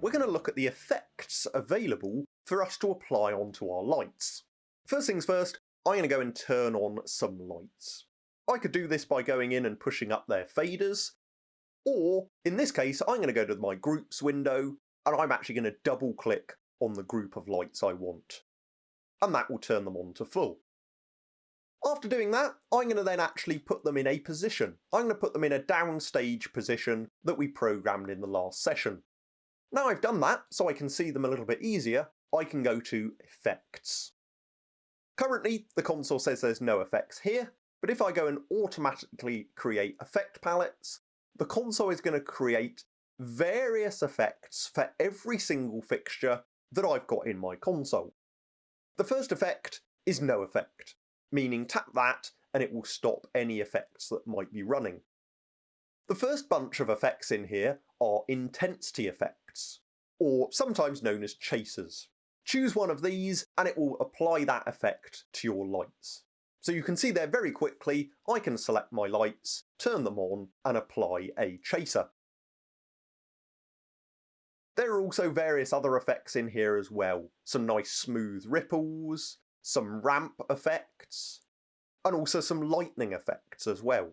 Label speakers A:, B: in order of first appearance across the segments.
A: we're going to look at the effects available for us to apply onto our lights. First things first, I'm going to go and turn on some lights. I could do this by going in and pushing up their faders, or in this case, I'm going to go to my groups window and I'm actually going to double click on the group of lights I want. And that will turn them on to full. After doing that, I'm going to then actually put them in a position. I'm going to put them in a downstage position that we programmed in the last session. Now I've done that, so I can see them a little bit easier, I can go to Effects. Currently, the console says there's no effects here, but if I go and automatically create effect palettes, the console is going to create various effects for every single fixture that I've got in my console. The first effect is no effect, meaning tap that and it will stop any effects that might be running. The first bunch of effects in here are intensity effects, or sometimes known as chasers. Choose one of these and it will apply that effect to your lights. So you can see there very quickly, I can select my lights, turn them on and apply a chaser. There are also various other effects in here as well. Some nice smooth ripples, some ramp effects, and also some lightning effects as well.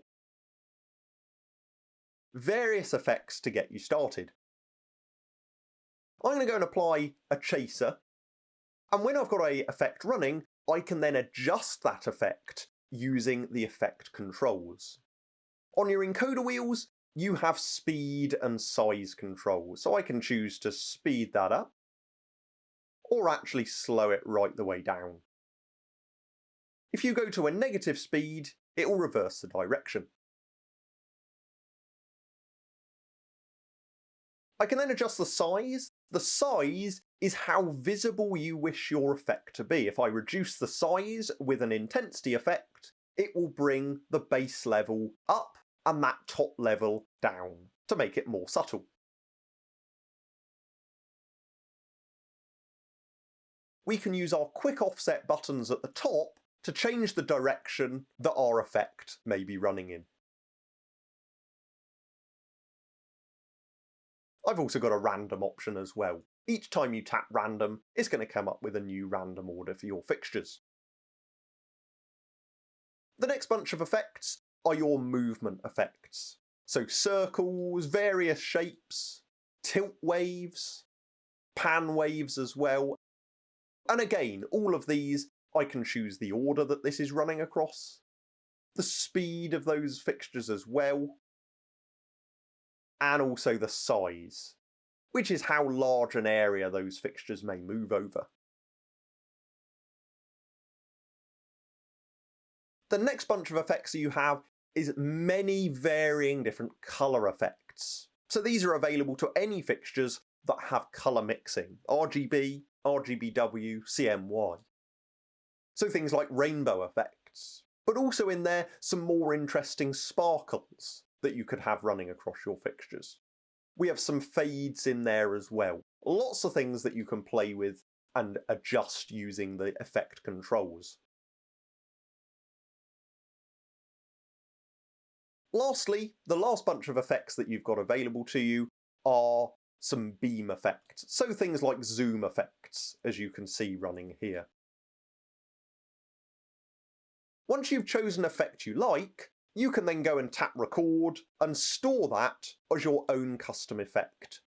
A: Various effects to get you started. I'm going to go and apply a chaser, and when I've got an effect running, I can then adjust that effect using the effect controls. On your encoder wheels, you have speed and size controls, so I can choose to speed that up, or actually slow it right the way down. If you go to a negative speed, it will reverse the direction. I can then adjust the size. The size is how visible you wish your effect to be. If I reduce the size with an intensity effect, it will bring the base level up and that top level down to make it more subtle. We can use our quick offset buttons at the top to change the direction that our effect may be running in. I've also got a random option as well. Each time you tap random, it's going to come up with a new random order for your fixtures. The next bunch of effects are your movement effects. So circles, various shapes, tilt waves, pan waves as well. And again, all of these, I can choose the order that this is running across, the speed of those fixtures as well, and also the size, which is how large an area those fixtures may move over. The next bunch of effects that you have is many varying different colour effects. So these are available to any fixtures that have colour mixing, RGB, RGBW, CMY. So things like rainbow effects, but also in there some more interesting sparkles that you could have running across your fixtures. We have some fades in there as well. Lots of things that you can play with and adjust using the effect controls. Lastly, the last bunch of effects that you've got available to you are some beam effects. So things like zoom effects, as you can see running here. Once you've chosen an effect you like, you can then go and tap record and store that as your own custom effect.